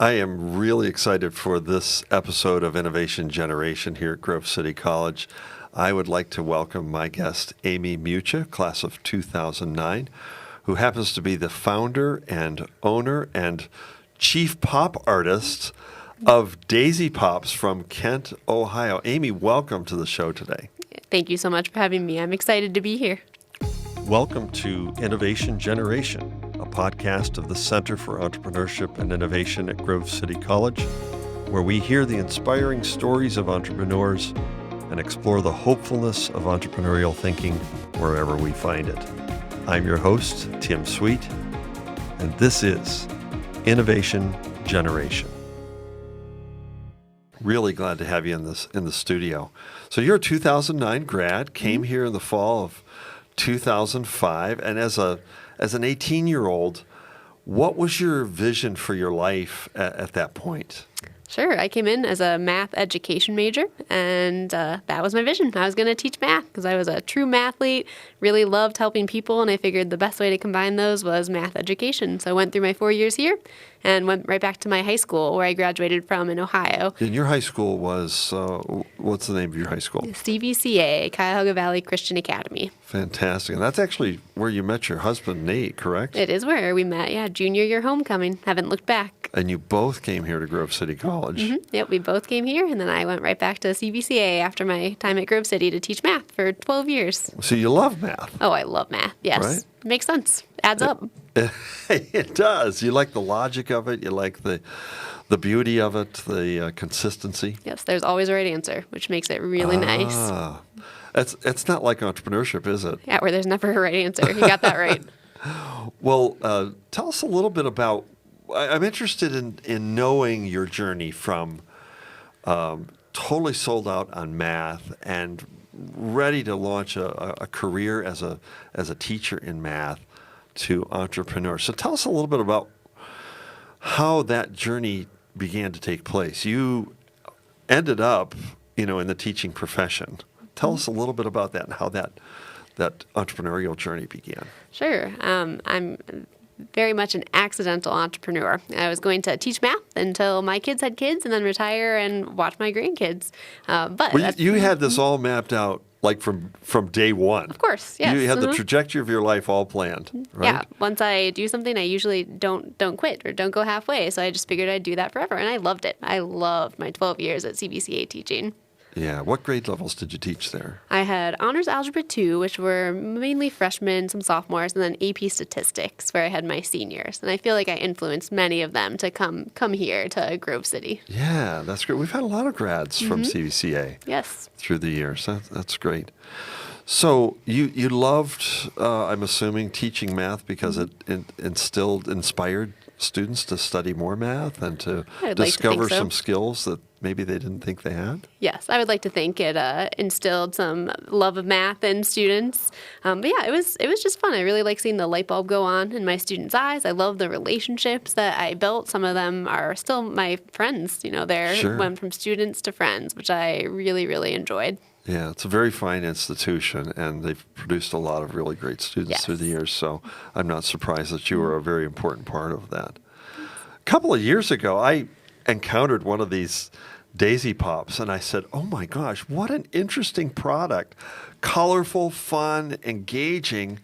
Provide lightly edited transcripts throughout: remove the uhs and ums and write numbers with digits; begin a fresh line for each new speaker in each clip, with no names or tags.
I am really excited for this episode of Innovation Generation here at Grove City College. I would like to welcome my guest, Amy Mucha, class of 2009, who happens to be the founder and owner and chief pop artist of Daisy Pops from Kent, Ohio. Amy, welcome to the show today.
Thank you so much for having me. I'm excited to be here.
Welcome to Innovation Generation, a podcast of the Center for Entrepreneurship and Innovation at Grove City College, where we hear the inspiring stories of entrepreneurs and explore the hopefulness of entrepreneurial thinking wherever we find it. I'm your host, Tim Sweet, and this is Innovation Generation. Really glad to have you in the studio. So you're a 2009 grad, came here in the fall of 2005, and as an 18-year-old, what was your vision for your life at that point?
Sure. I came in as a math education major, and that was my vision. I was going to teach math because I was a true mathlete, really loved helping people, and I figured the best way to combine those was math education. So I went through my 4 years here and went right back to my high school where I graduated from in Ohio.
And your high school was, what's the name of your high school?
CVCA, Cuyahoga Valley Christian Academy.
Fantastic. And that's actually where you met your husband, Nate, correct?
It is where we met, yeah, junior year homecoming. Haven't looked back.
And you both came here to Grove City College.
Mm-hmm. Yep, we both came here, and then I went right back to CVCA after my time at Grove City to teach math for 12 years.
So you love math.
Oh, I love math, yes.
Right?
Makes sense. Adds up.
It does. You like the logic of it. You like the beauty of it, the consistency.
Yes, there's always a right answer, which makes it really nice.
It's not like entrepreneurship, is it?
Yeah, where there's never a right answer. You got that right.
Well, tell us a little bit about, I'm interested in knowing your journey from totally sold out on math and ready to launch a career as a teacher in math to entrepreneur. So tell us a little bit about how that journey began to take place. You ended up, in the teaching profession. Tell us a little bit about that and how that entrepreneurial journey began.
Sure. I'm very much an accidental entrepreneur. I was going to teach math until my kids had kids and then retire and watch my grandkids. But
you had this all mapped out like from day one.
Of course, yes.
You had the trajectory of your life all planned, right?
Yeah. Once I do something, I usually don't quit or don't go halfway. So I just figured I'd do that forever, and I loved it. I loved my 12 years at CVCA teaching.
Yeah. What grade levels did you teach there?
I had Honors Algebra 2, which were mainly freshmen, some sophomores, and then AP Statistics, where I had my seniors. And I feel like I influenced many of them to come here to Grove City.
Yeah, that's great. We've had a lot of grads from CVCA.
Yes.
Through the years. That's great. So you loved, I'm assuming, teaching math because it inspired students to study more math and to discover some skills that maybe they didn't think they had?
Yes, I would like to think it instilled some love of math in students. But yeah, it was just fun. I really like seeing the light bulb go on in my students' eyes. I love the relationships that I built. Some of them are still my friends. They're went from students to friends, which I really, really enjoyed.
Yeah, it's a very fine institution, and they've produced a lot of really great students through the years, so I'm not surprised that you were a very important part of that. A couple of years ago, I encountered one of these Daisy Pops, and I said, oh my gosh, what an interesting product. Colorful, fun, engaging.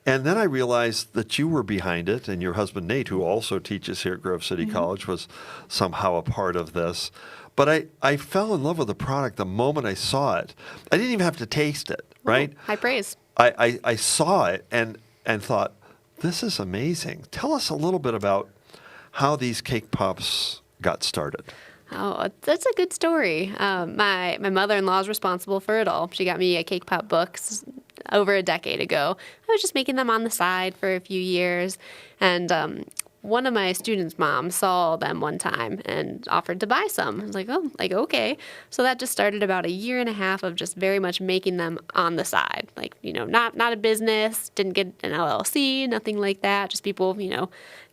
And then I realized that you were behind it, and your husband, Nate, who also teaches here at Grove City College, was somehow a part of this. But I fell in love with the product the moment I saw it. I didn't even have to taste it, right?
High praise.
I saw it and thought, this is amazing. Tell us a little bit about how these cake pops got started.
Oh, that's a good story. My mother-in-law is responsible for it all. She got me a cake pop books over a decade ago. I was just making them on the side for a few years, and one of my students' moms saw them one time and offered to buy some. I was like, okay. So that just started about a year and a half of just very much making them on the side. Like, not a business, didn't get an LLC, nothing like that. Just people,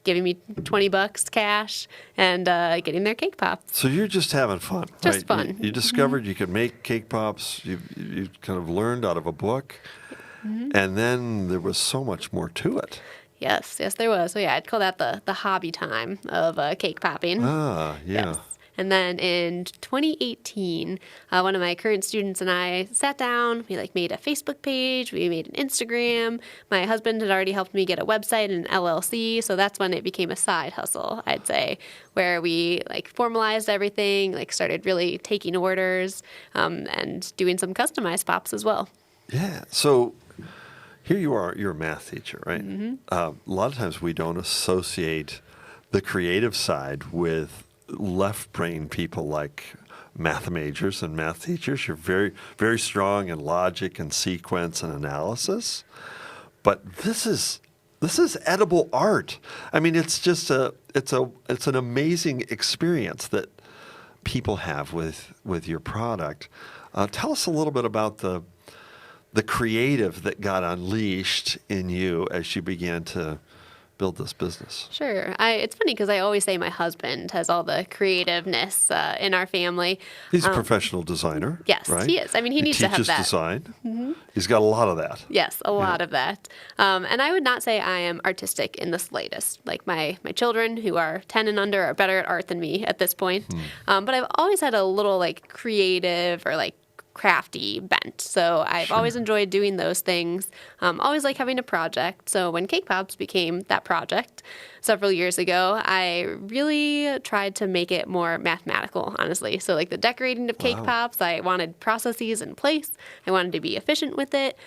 giving me $20 cash and getting their cake pops.
So you're just having fun,
just
right?
fun.
You discovered you could make cake pops. You kind of learned out of a book. And then there was so much more to it.
Yes, yes, there was. So yeah, I'd call that the hobby time of cake popping.
Ah, yeah.
Yes. And then in 2018, one of my current students and I sat down. We made a Facebook page. We made an Instagram. My husband had already helped me get a website and an LLC. So that's when it became a side hustle, I'd say, where we formalized everything, started really taking orders, and doing some customized pops as well.
Yeah. So here you are, you're a math teacher, right? A lot of times we don't associate the creative side with left brain people like math majors and math teachers. You're very, very strong in logic and sequence and analysis. But this is edible art. I mean, it's just it's an amazing experience that people have with your product. Tell us a little bit about the creative that got unleashed in you as you began to build this business.
Sure. It's funny because I always say my husband has all the creativeness in our family.
He's a professional designer.
Yes,
right?
he is. I mean, he needs to have that.
Teaches design. He's got a lot of that.
Yes, a lot of that. And I would not say I am artistic in the slightest. My children who are 10 and under are better at art than me at this point. But I've always had a little creative or crafty bent. So I've always enjoyed doing those things. Always like having a project. So when Cake Pops became that project several years ago, I really tried to make it more mathematical, honestly. So the decorating of Cake Pops, I wanted processes in place. I wanted to be efficient with it,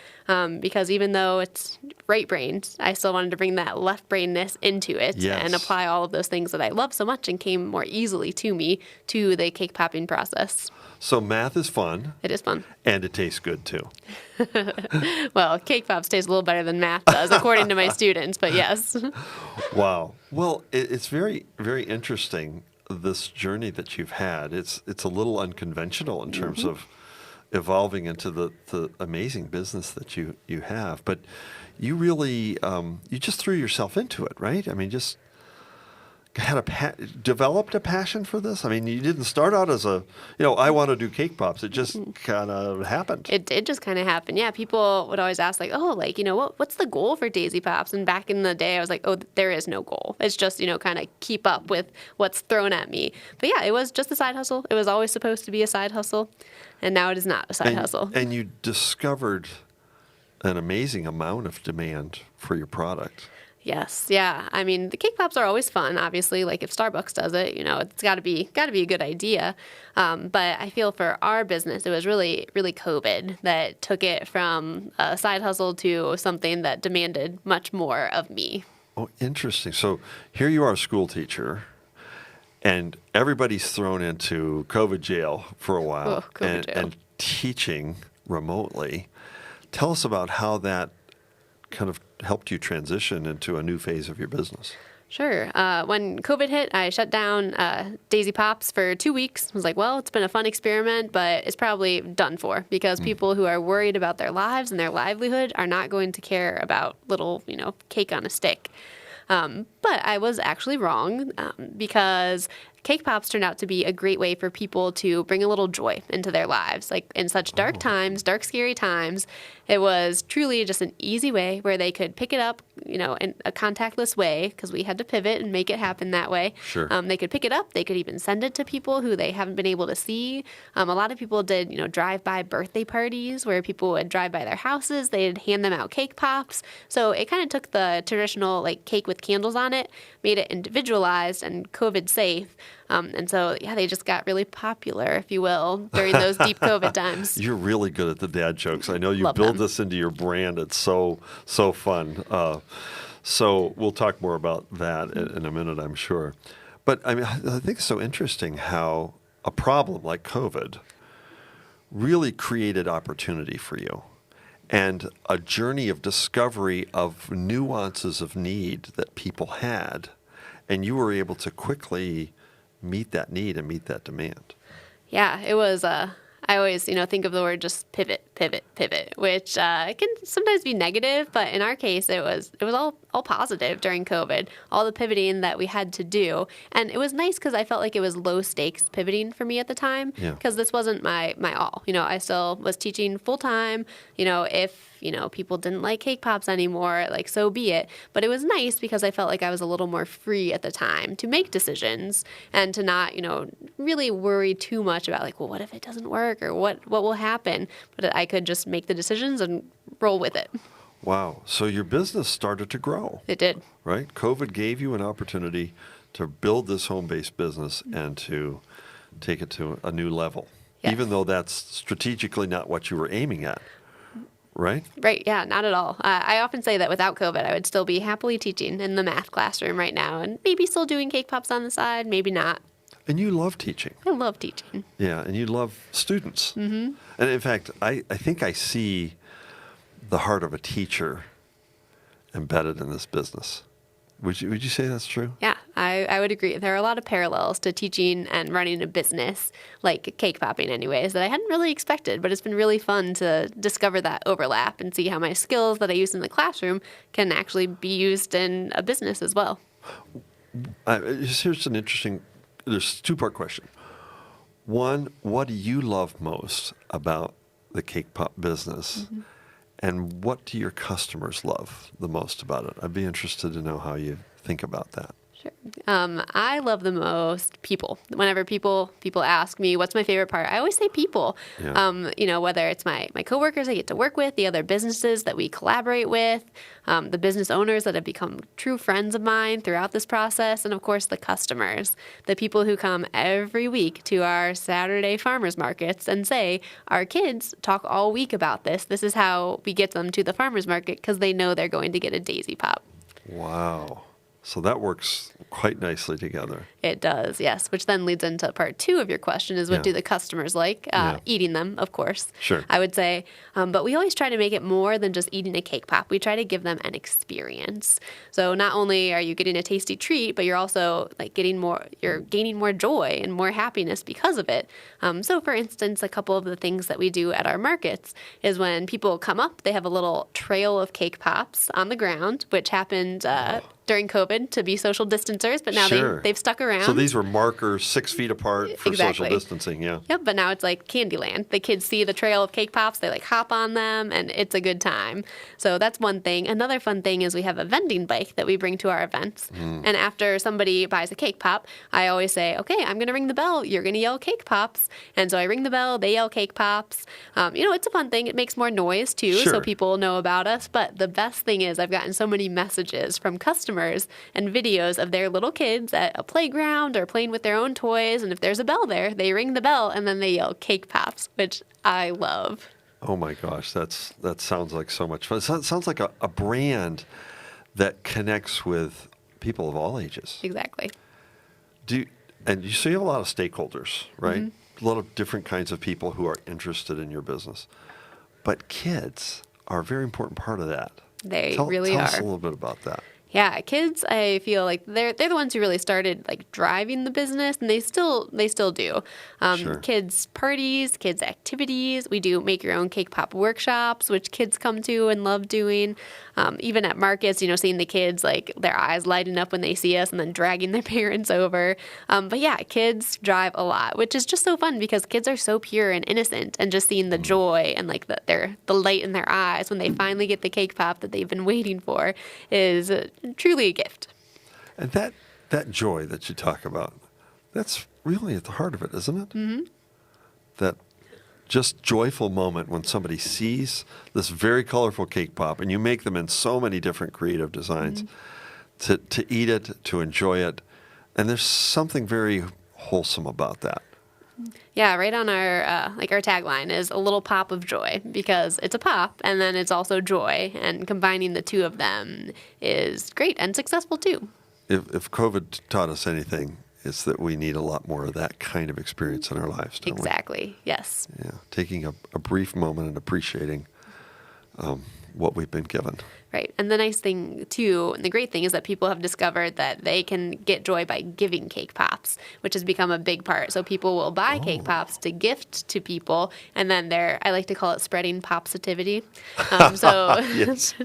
because even though it's right-brained, I still wanted to bring that left-brainedness into it and apply all of those things that I love so much and came more easily to me to the cake popping process.
So math is fun.
It is fun.
And it tastes good, too.
Well, Cake Pops taste a little better than math does, according to my students, but yes.
Wow. Well, it's very, very interesting, this journey that you've had. It's a little unconventional in terms of evolving into the amazing business that you have. But you really, you just threw yourself into it, right? I mean, just had developed a passion for this? I mean, you didn't start out as I want to do cake pops. It just kind of happened.
It did just kind of happen. Yeah, people would always ask what's the goal for Daisy Pops? And back in the day, I was like, there is no goal. It's just, kind of keep up with what's thrown at me. But yeah, it was just a side hustle. It was always supposed to be a side hustle. And now it is not a side hustle.
And you discovered an amazing amount of demand for your product.
Yes, yeah. I mean, the cake pops are always fun. Obviously, if Starbucks does it, it's got to be a good idea. But I feel for our business, it was really, really COVID that took it from a side hustle to something that demanded much more of me.
Oh, interesting. So here you are, a school teacher, and everybody's thrown into COVID jail for a while, and teaching remotely. Tell us about how that kind of helped you transition into a new phase of your business.
Sure. When COVID hit, I shut down Daisy Pops for 2 weeks. I was like, well, it's been a fun experiment, but it's probably done for because people who are worried about their lives and their livelihood are not going to care about little, cake on a stick. But I was actually wrong because Cake Pops turned out to be a great way for people to bring a little joy into their lives. In such dark times, dark, scary times, it was truly just an easy way where they could pick it up, in a contactless way, because we had to pivot and make it happen that way.
Sure.
They could pick it up. They could even send it to people who they haven't been able to see. A lot of people did, drive-by birthday parties where people would drive by their houses. They'd hand them out Cake Pops. So it kind of took the traditional, cake with candles on it, made it individualized and COVID safe. And so, they just got really popular, if you will, during those deep COVID times.
You're really good at the dad jokes. I know you
Love
build
them.
this into your brand. It's so fun. So we'll talk more about that in a minute, I'm sure. But I think it's so interesting how a problem like COVID really created opportunity for you and a journey of discovery of nuances of need that people had. And you were able to quickly meet that need and meet that demand.
Yeah, it was. I always, think of the word just pivot pivot, which can sometimes be negative, but in our case, it was all positive during COVID, all the pivoting that we had to do. And it was nice because I felt like it was low stakes pivoting for me at the time, because this wasn't my all. I still was teaching full time. If people didn't like cake pops anymore, like, so be it. But it was nice because I felt like I was a little more free at the time to make decisions and to not, really worry too much about like, well, what if it doesn't work, or what will happen? But I could just make the decisions and roll with it.
Wow. So your business started to grow.
It did.
Right? COVID gave you an opportunity to build this home-based business and to take it to a new level, even though that's strategically not what you were aiming at. Right?
Right. Yeah, not at all. I often say that without COVID, I would still be happily teaching in the math classroom right now, and maybe still doing cake pops on the side, maybe not.
And you love teaching.
I love teaching.
Yeah, and you love students. Mm-hmm. And in fact, I think I see the heart of a teacher embedded in this business. Would you say that's true?
Yeah, I would agree. There are a lot of parallels to teaching and running a business, like cake popping anyways, that I hadn't really expected, but it's been really fun to discover that overlap and see how my skills that I use in the classroom can actually be used in a business as well.
Here's an interesting, there's a two-part question. One, what do you love most about the cake pop business? Mm-hmm. And what do your customers love the most about it? I'd be interested to know how you think about that.
Sure. I love the most people. Whenever people ask me what's my favorite part, I always say people. Yeah. Whether it's my coworkers I get to work with, the other businesses that we collaborate with, the business owners that have become true friends of mine throughout this process, and of course the customers, the people who come every week to our Saturday farmers markets and say, our kids talk all week about this. This is how we get them to the farmers market because they know they're going to get a daisy pop.
Wow. So that works quite nicely together.
It does, yes, which then leads into part two of your question is what do the customers like? Eating them, of course.
Sure.
I would say, but we always try to make it more than just eating a cake pop. We try to give them an experience. So not only are you getting a tasty treat, but you're also like gaining more joy and more happiness because of it. So for instance, a couple of the things that we do at our markets is when people come up, they have a little trail of cake pops on the ground, which happened during COVID to be social distancers, but now they've stuck around.
So these were markers 6 feet apart for social distancing, yeah.
Yep, but now it's like Candyland. The kids see the trail of cake pops, they like hop on them, and it's a good time. So that's one thing. Another fun thing is we have a vending bike that we bring to our events. And after somebody buys a cake pop, I always say, okay, I'm going to ring the bell. You're going to yell cake pops. And so I ring the bell, they yell cake pops. It's a fun thing. It makes more noise too, so people know about us. But the best thing is I've gotten so many messages from customers and videos of their little kids at a playground or playing with their own toys. And if there's a bell there, they ring the bell and then they yell cake pops, which I love.
Oh my gosh, that sounds like so much fun. It sounds like a brand that connects with people of all ages.
Exactly.
So you have a lot of stakeholders, right? Mm-hmm. A lot of different kinds of people who are interested in your business. But kids are a very important part of that.
They
tell
really are.
Tell us a little bit about that.
Yeah, kids, I feel like they're the ones who really started like driving the business, and they still do. Kids parties, kids activities. We do make your own cake pop workshops, which kids come to and love doing. Even at markets, seeing the kids like their eyes lighting up when they see us, and then dragging their parents over. But yeah, kids drive a lot, which is just so fun because kids are so pure and innocent, and just seeing the joy and like the light in their eyes when they finally get the cake pop that they've been waiting for is truly a gift.
And that joy that you talk about, that's really at the heart of it, isn't it? Mm-hmm. That just joyful moment when somebody sees this very colorful cake pop, and you make them in so many different creative designs, to eat it, to enjoy it. And there's something very wholesome about that.
Yeah, right on our our tagline is a little pop of joy, because it's a pop and then it's also joy, and combining the two of them is great and successful too.
If COVID taught us anything, it's that we need a lot more of that kind of experience in our lives, don't we?
Exactly, yes.
Yeah, taking a brief moment and appreciating what we've been given.
Right. And the nice thing, too, and the great thing is that people have discovered that they can get joy by giving cake pops, which has become a big part. So people will buy cake pops to gift to people, and then I like to call it spreading popsitivity.
Yes.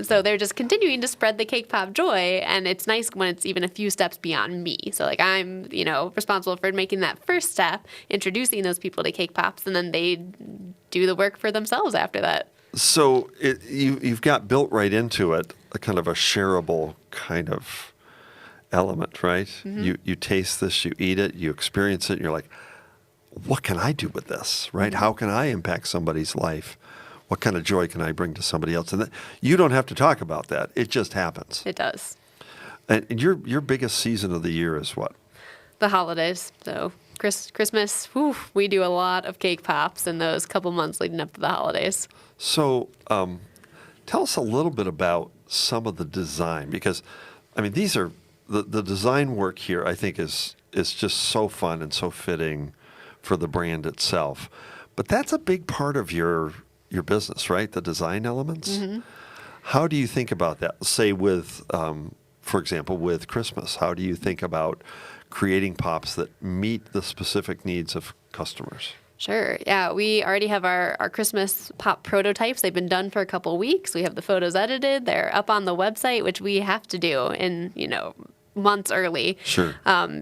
So they're just continuing to spread the cake pop joy, and it's nice when it's even a few steps beyond me. So like I'm, responsible for making that first step, introducing those people to cake pops, and then they do the work for themselves after that.
So you've got built right into it a kind of a shareable kind of element, right?
Mm-hmm.
You taste this, you eat it, you experience it, and you're like, what can I do with this, right? How can I impact somebody's life? What kind of joy can I bring to somebody else? And you don't have to talk about that. It just happens.
It does.
And your biggest season of the year is what?
The holidays. So Christmas, we do a lot of cake pops in those couple months leading up to the holidays.
So tell us a little bit about some of the design, because, I mean, these are the design work here, I think, is just so fun and so fitting for the brand itself. But that's a big part of your business, right? The design elements.
Mm-hmm.
How do you think about that? Say with, for example, with Christmas, how do you think about creating pops that meet the specific needs of customers?
Sure. Yeah, we already have our Christmas pop prototypes. They've been done for a couple weeks. We have the photos edited. They're up on the website, which we have to do in, months early.
Sure.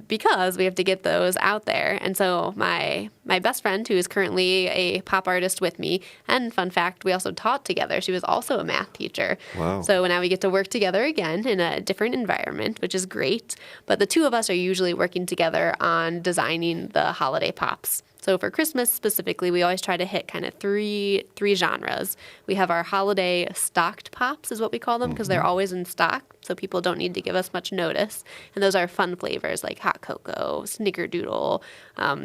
Because we have to get those out there. And so my best friend, who is currently a pop artist with me, and fun fact, we also taught together. She was also a math teacher.
Wow.
So now we get to work together again in a different environment, which is great. But the two of us are usually working together on designing the holiday pops. So for Christmas specifically, we always try to hit kind of three genres. We have our holiday stocked pops is what we call them, because they're always in stock, so people don't need to give us much notice. And those are fun flavors like hot cocoa, snickerdoodle.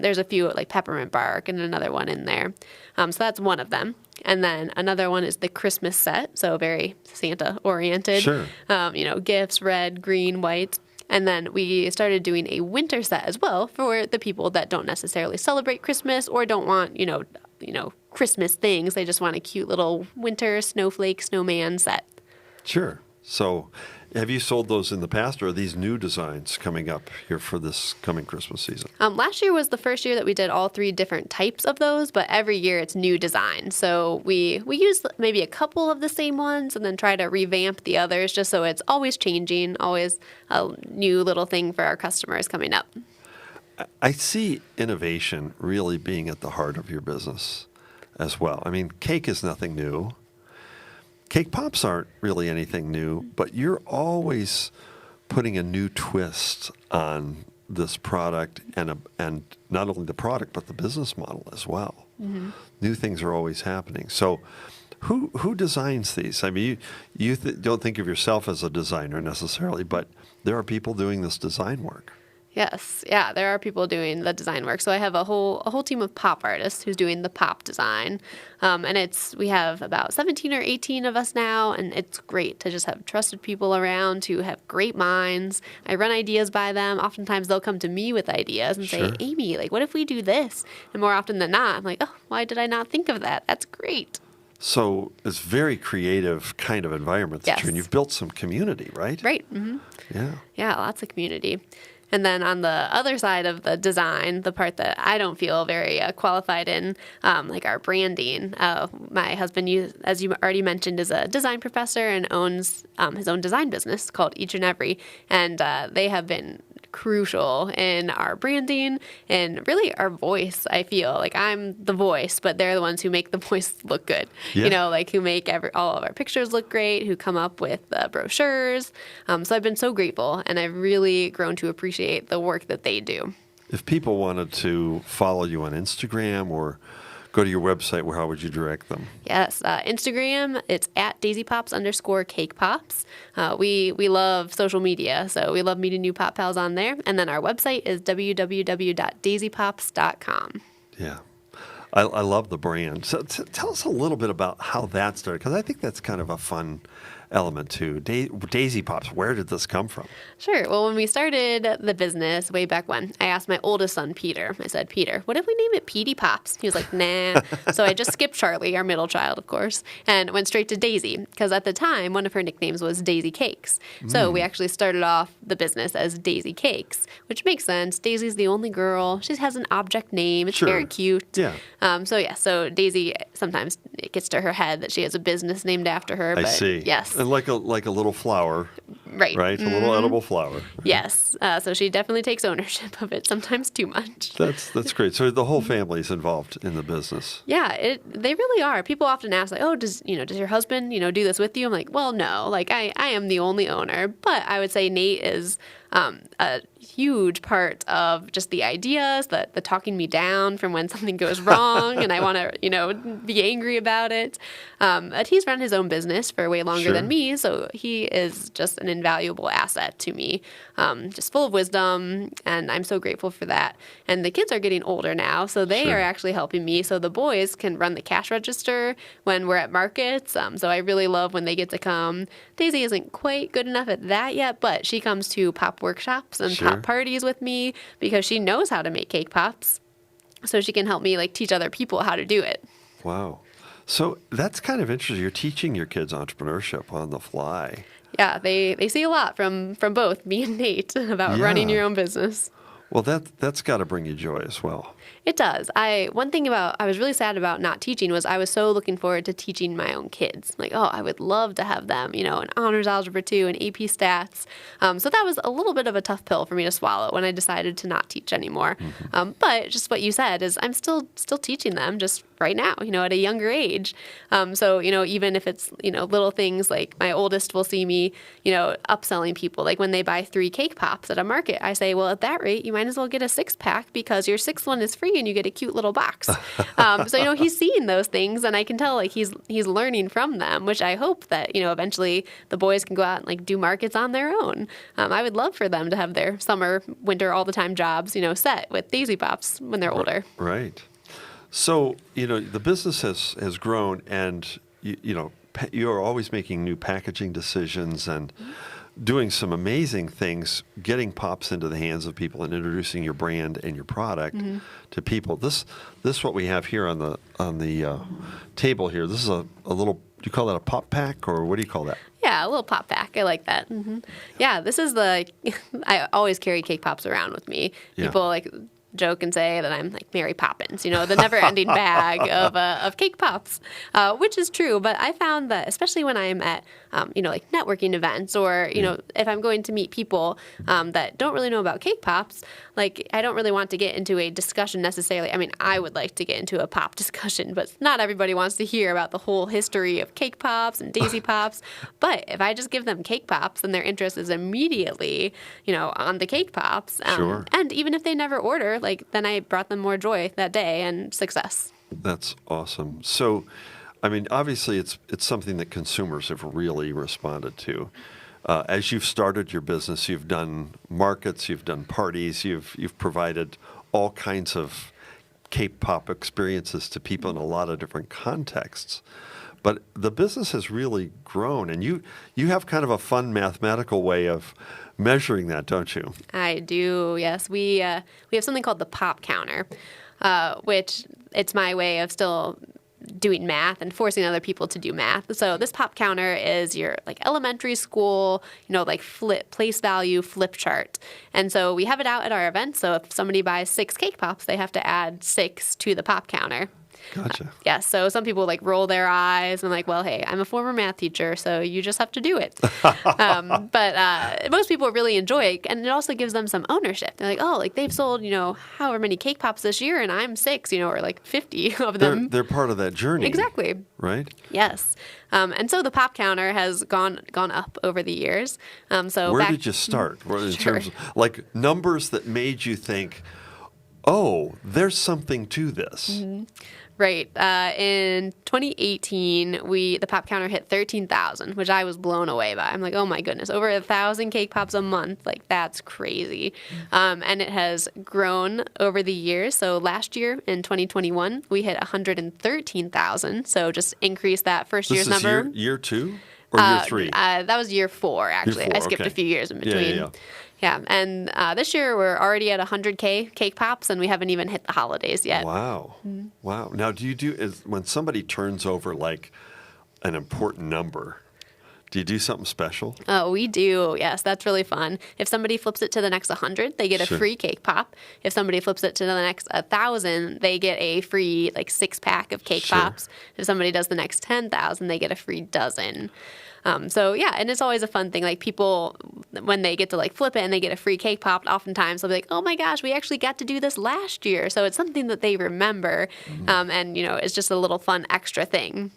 There's a few like peppermint bark and another one in there. So that's one of them. And then another one is the Christmas set, so very Santa oriented.
Sure.
Gifts, red, green, white. And then we started doing a winter set as well for the people that don't necessarily celebrate Christmas or don't want, Christmas things. They just want a cute little winter snowflake, snowman set.
Sure. So have you sold those in the past, or are these new designs coming up here for this coming Christmas season?
Last year was the first year that we did all three different types of those, but every year it's new design. So we use maybe a couple of the same ones and then try to revamp the others just so it's always changing, always a new little thing for our customers coming up.
I see innovation really being at the heart of your business as well. I mean, cake is nothing new. Cake pops aren't really anything new, but you're always putting a new twist on this product and not only the product, but the business model as well. Mm-hmm. New things are always happening. So who designs these? I mean, you don't think of yourself as a designer necessarily, but there are people doing this design work.
Yes. Yeah, there are people doing the design work. So I have a whole team of pop artists who's doing the pop design. And we have about 17 or 18 of us now, and it's great to just have trusted people around who have great minds. I run ideas by them. Oftentimes they'll come to me with ideas and
Sure.
say, Amy, what if we do this? And more often than not, I'm like, oh, why did I not think of that? That's great.
So it's very creative kind of environment that
Yes.
you're in. You've built some community, right?
Right. Mm-hmm.
Yeah.
Yeah, lots of community. And then on the other side of the design, the part that I don't feel very qualified in, like our branding. My husband, as you already mentioned, is a design professor and owns his own design business called Each and Every. And they have been crucial in our branding and really our voice. I feel like I'm the voice, but they're the ones who make the voice look good.
Yeah.
Who make all of our pictures look great, who come up with brochures. So I've been so grateful, and I've really grown to appreciate the work that they do.
If people wanted to follow you on Instagram or go to your website, how would you direct them?
Yes, Instagram, it's at daisypops_cake pops. We love social media, so we love meeting new pop pals on there. And then our website is www.daisypops.com.
Yeah. I love the brand. So tell us a little bit about how that started, because I think that's kind of a fun element to Daisy Pops. Where did this come from?
Sure. Well, when we started the business way back when, I asked my oldest son, Peter, I said, Peter, what if we name it Petey Pops? He was like, nah. So I just skipped Charlie, our middle child, of course, and went straight to Daisy, because at the time, one of her nicknames was Daisy Cakes. So we actually started off the business as Daisy Cakes, which makes sense. Daisy's the only girl. She has an object name. It's very cute.
Yeah.
So Daisy, sometimes it gets to her head that she has a business named after her. But
I see.
Yes.
And like a little flower.
Right.
Right? A little edible flower.
Yes. So she definitely takes ownership of it, sometimes too much.
That's great. So the whole family's involved in the business.
Yeah, they really are. People often ask, like, oh, does your husband, do this with you? I'm like, well, no. Like, I am the only owner. But I would say Nate is a huge part of just the ideas, the talking me down from when something goes wrong and I want to, be angry about it. But he's run his own business for way longer than me, so he is just an invaluable asset to me, just full of wisdom, and I'm so grateful for that. And the kids are getting older now, so they are actually helping me. So the boys can run the cash register when we're at markets, so I really love when they get to come. Daisy isn't quite good enough at that yet, but she comes to pop workshops and pop parties with me because she knows how to make cake pops, so she can help me teach other people how to do it.
Wow. So that's kind of interesting. You're teaching your kids entrepreneurship on the fly.
Yeah, they see a lot from both me and Nate about running your own business.
Well, that's got to bring you joy as well.
It does. One thing I was really sad about not teaching was I was so looking forward to teaching my own kids. Like, I would love to have them, an honors algebra 2 and AP stats. So that was a little bit of a tough pill for me to swallow when I decided to not teach anymore. But just what you said is I'm still teaching them just right now, at a younger age. So, even if it's, little things like my oldest will see me, upselling people. Like when they buy 3 cake pops at a market, I say, well, at that rate, you might as well get a 6-pack because your 6th one is free and you get a cute little box. So, he's seeing those things and I can tell he's learning from them, which I hope that, eventually the boys can go out and do markets on their own. I would love for them to have their summer, winter, all the time jobs, set with Daisy Pops when they're older.
Right. So, the business has grown and, you're always making new packaging decisions and doing some amazing things, getting pops into the hands of people and introducing your brand and your product to people. This what we have here on the table here. This is a little, do you call that a pop pack or what do you call that?
Yeah, a little pop pack. I like that. Yeah, this is I always carry cake pops around with me. People joke and say that I'm like Mary Poppins, the never-ending bag of cake pops, which is true. But I found that especially when I'm at, networking events or, if I'm going to meet people that don't really know about cake pops, I don't really want to get into a discussion necessarily. I mean, I would like to get into a pop discussion, but not everybody wants to hear about the whole history of cake pops and Daisy Pops. But if I just give them cake pops, then their interest is immediately, on the cake pops. And even if they never order, then I brought them more joy that day and success.
That's awesome. So, I mean, obviously it's something that consumers have really responded to. As you've started your business, you've done markets, you've done parties, you've provided all kinds of cake pop experiences to people in a lot of different contexts. But the business has really grown, and you have kind of a fun mathematical way of measuring that, don't you? I
do, yes. We have something called the pop counter, which it's my way of still doing math and forcing other people to do math. So this pop counter is your elementary school, place value flip chart. And so we have it out at our events. So if somebody buys 6 cake pops, they have to add 6 to the pop counter.
Gotcha.
Yes. So some people roll their eyes and well, hey, I'm a former math teacher, so you just have to do it. But most people really enjoy it, and it also gives them some ownership. They're they've sold, however many cake pops this year, and I'm 6, or 50 of them.
They're part of that journey.
Exactly.
Right?
Yes. And so the pop counter has gone up over the years.
Where did you start? In terms of numbers that made you think, oh, there's something to this.
Right. In 2018, the pop counter hit 13,000, which I was blown away by. I'm like, oh my goodness, over 1,000 cake pops a month. That's crazy. And it has grown over the years. So last year in 2021, we hit 113,000. So just increased that first year's number.
Year 2? Or year 3?
That was year 4, actually.
Year 4,
I skipped
okay.
a few years in
Yeah,
between.
yeah.
Yeah, and this year we're already at 100K cake pops, and we haven't even hit the holidays yet.
Wow. Wow. Now, when somebody turns over like an important number, do you do something special?
Oh, we do. Yes, that's really fun. If somebody flips it to the next 100, they get a
Sure.
free cake pop. If somebody flips it to the next 1,000, they get a free 6-pack of cake
Sure.
pops. If somebody does the next 10,000, they get a free dozen. So yeah, and it's always a fun thing. Like people, when they get to flip it and they get a free cake pop, oftentimes they'll be like, "Oh my gosh, we actually got to do this last year." So it's something that they remember, and it's just a little fun extra thing.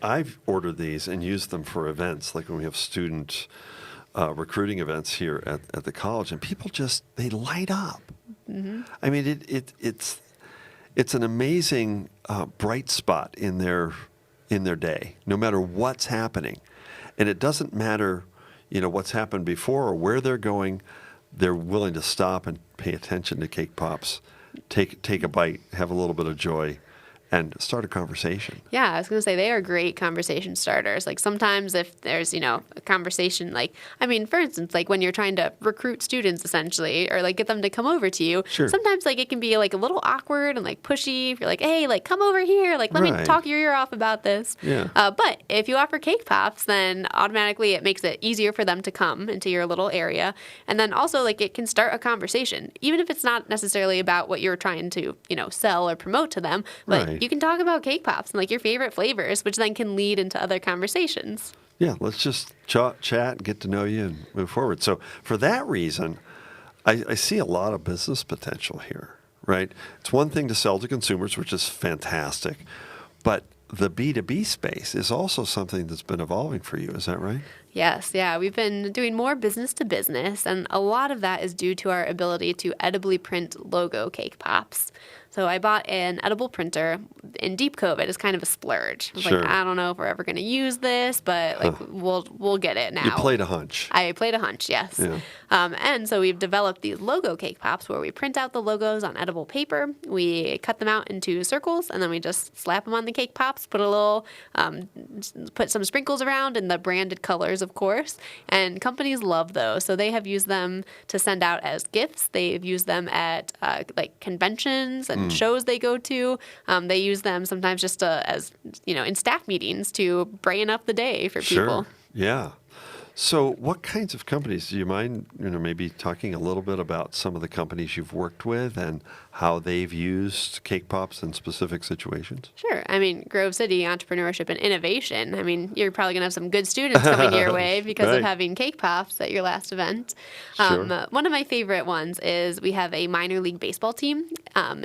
I've ordered these and used them for events, like when we have student recruiting events here at the college, and people they light up. I mean, it's an amazing bright spot in their day, no matter what's happening, and it doesn't matter, what's happened before or where they're going. They're willing to stop and pay attention to cake pops, take a bite, have a little bit of joy, and start a conversation.
Yeah, I was going to say they are great conversation starters. Sometimes if there's, a conversation, for instance, when you're trying to recruit students essentially, or get them to come over to you,
Sure.
sometimes it can be a little awkward and pushy. If you're like, hey, come over here, let me
Right.
talk your ear off about this.
Yeah.
But if you offer cake pops, then automatically it makes it easier for them to come into your little area. And then also it can start a conversation, even if it's not necessarily about what you're trying to, sell or promote to them, but
Right.
you can talk about cake pops and your favorite flavors, which then can lead into other conversations.
Yeah, let's just chat, get to know you, and move forward. So for that reason, I see a lot of business potential here, right? It's one thing to sell to consumers, which is fantastic, but the B2B space is also something that's been evolving for you. Is that right?
Yes, yeah. We've been doing more business to business, and a lot of that is due to our ability to edibly print logo cake pops. So I bought an edible printer in deep COVID. It's kind of a splurge. I was
Sure.
I don't know if we're ever going to use this, but we'll get it now.
You played a hunch.
I played a hunch, yes.
Yeah.
And so we've developed these logo cake pops where we print out the logos on edible paper. We cut them out into circles, and then we just slap them on the cake pops, put put some sprinkles around in the branded colors, of course. And companies love those. So they have used them to send out as gifts. They've used them at conventions and shows they go to. They use them sometimes just as, in staff meetings to brighten up the day for people.
Sure. Yeah. So what kinds of companies, do you mind, maybe talking a little bit about some of the companies you've worked with and how they've used cake pops in specific situations?
Sure. Grove City Entrepreneurship and Innovation. You're probably going to have some good students coming your way because
Right.
of having cake pops at your last event.
Sure.
One of my favorite ones is we have a minor league baseball team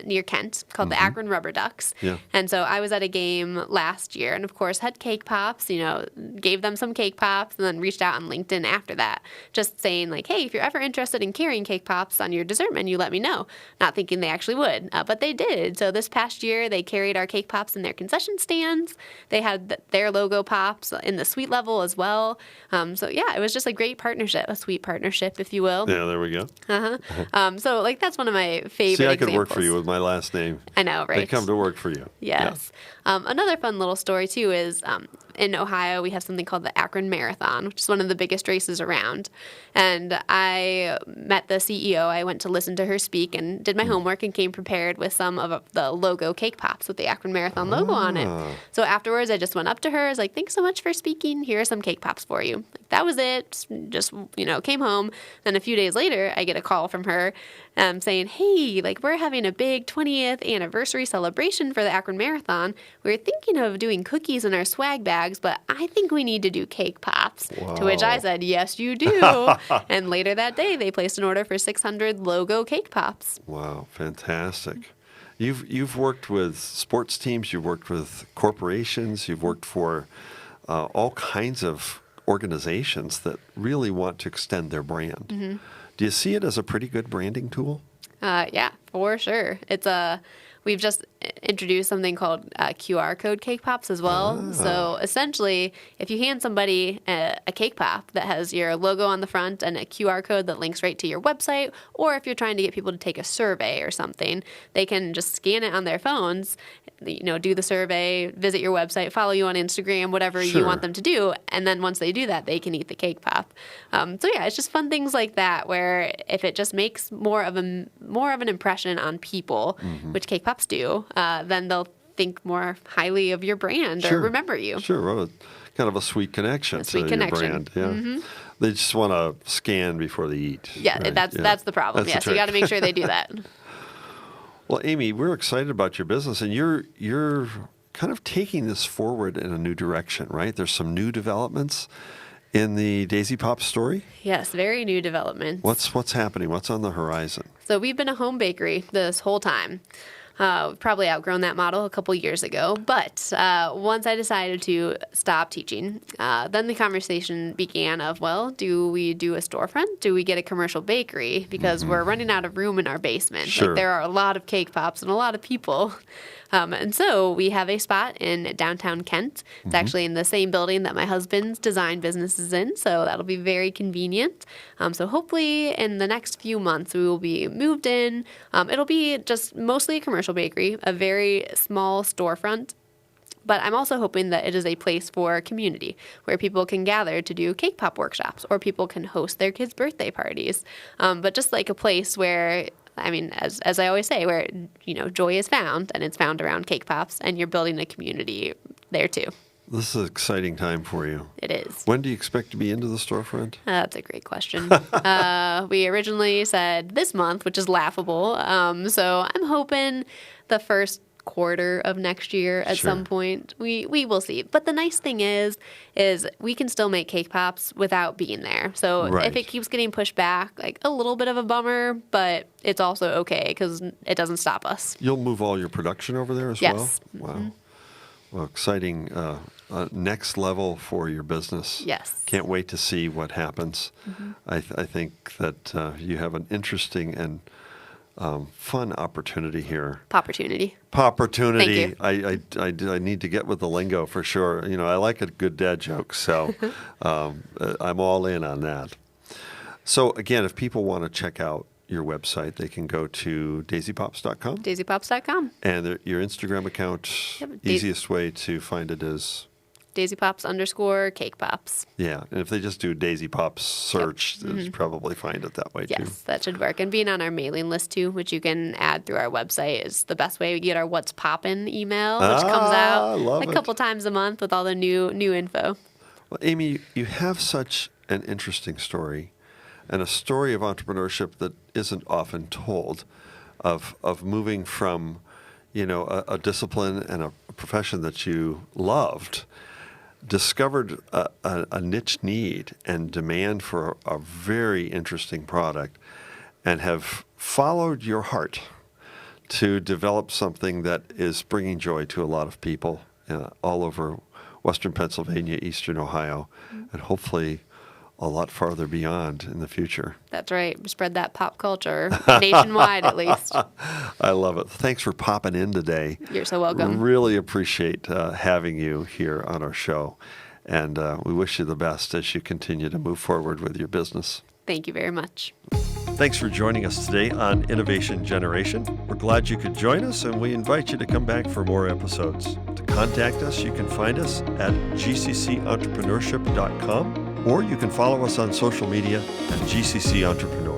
near Kent called the Akron Rubber Ducks.
Yeah.
And so I was at a game last year and, of course, had cake pops, gave them some cake pops and then reached out on LinkedIn after that, just saying hey, if you're ever interested in carrying cake pops on your dessert menu, let me know. Not thinking they actually would, but they did. So this past year, they carried our cake pops in their concession stands. They had their logo pops in the suite level as well. So yeah, it was just a great partnership, a sweet partnership, if you will.
Yeah, there we go.
So that's one of my favorite
See, I
examples.
could work for you with my last name.
I know, right?
They come to work for you.
Yes. Another fun little story, too, is in Ohio, we have something called the Akron Marathon, which is one of the biggest races around. And I met the CEO. I went to listen to her speak and did my homework and came prepared with some of the logo cake pops with the Akron Marathon logo on it. So afterwards, I just went up to her. I was like, thanks so much for speaking. Here are some cake pops for you. That was it. Just, came home. Then a few days later, I get a call from her saying, hey, we're having a big 20th anniversary celebration for the Akron Marathon. We're thinking of doing cookies in our swag bags, but I think we need to do cake pops. To which I said, yes, you do. And later that day, they placed an order for 600 logo cake pops.
Wow, fantastic. You've worked with sports teams, you've worked with corporations, you've worked for all kinds of organizations that really want to extend their brand. Do you see it as a pretty good branding tool?
Yeah, for sure. We've just introduced something called QR code cake pops as well. So essentially, if you hand somebody a cake pop that has your logo on the front and a QR code that links right to your website, or if you're trying to get people to take a survey or something, they can just scan it on their phones, do the survey, visit your website, follow you on Instagram, whatever you want them to do. And then once they do that, they can eat the cake pop. It's just fun things like that, where if it just makes more of an impression on people, which cake pops do, then they'll think more highly of your brand or remember you.
Sure, well, kind of a sweet connection to your brand. Yeah, they just want to scan before they eat.
Yeah,
right?
That's the problem.
That's
So you got to make sure they do that.
Well, Amy, we're excited about your business, and you're kind of taking this forward in a new direction, right? There's some new developments in the Daisy Pop story.
Yes, very new developments.
What's happening? What's on the horizon?
So we've been a home bakery this whole time. We've probably outgrown that model a couple years ago. But once I decided to stop teaching, then the conversation began of, well, do we do a storefront? Do we get a commercial bakery? Because we're running out of room in our basement.
Sure.
Like, there are a lot of cake pops and a lot of people. And so we have a spot in downtown Kent. It's actually in the same building that my husband's design business is in, so that'll be very convenient. So hopefully in the next few months we will be moved in. It'll be just mostly a commercial bakery, a very small storefront. But I'm also hoping that it is a place for community where people can gather to do cake pop workshops, or people can host their kids' birthday parties. But just like a place where, as I always say, where, joy is found, and it's found around cake pops, and you're building a community there too.
This is an exciting time for you.
It is.
When do you expect to be into the storefront?
That's a great question. We originally said this month, which is laughable. So I'm hoping the first quarter of next year at some point. We will see. But the nice thing is we can still make cake pops without being there. So if it keeps getting pushed back, like a little bit of a bummer, but it's also okay because it doesn't stop us.
You'll move all your production over there as well? Wow. Well, exciting next level for your business.
Yes.
Can't wait to see what happens. I think that you have an interesting and fun opportunity here.
Popportunity.
Popportunity.
Thank you.
I need to get with the lingo for sure. I like a good dad joke, so I'm all in on that. So again, if people want to check out your website, they can go to daisypops.com.
Daisypops.com.
And your Instagram account, easiest way to find it is?
Daisypops_cake pops.
Yeah, and if they just do Daisy Pops search, they'll probably find it that way too.
Yes, that should work. And being on our mailing list too, which you can add through our website, is the best way. We get our What's Poppin' email, which comes out a couple times a month with all the new info.
Well, Amy, you have such an interesting story, and a story of entrepreneurship that isn't often told, of moving from, a discipline and a profession that you loved, discovered a niche need and demand for a very interesting product, and have followed your heart to develop something that is bringing joy to a lot of people all over Western Pennsylvania, Eastern Ohio, and hopefully a lot farther beyond in the future.
That's right. Spread that pop culture nationwide, at least.
I love it. Thanks for popping in today.
You're so welcome.
Really appreciate having you here on our show. And we wish you the best as you continue to move forward with your business.
Thank you very much.
Thanks for joining us today on Innovation Generation. We're glad you could join us, and we invite you to come back for more episodes. To contact us, you can find us at gccentrepreneurshiп.com, or you can follow us on social media at GCC Entrepreneur.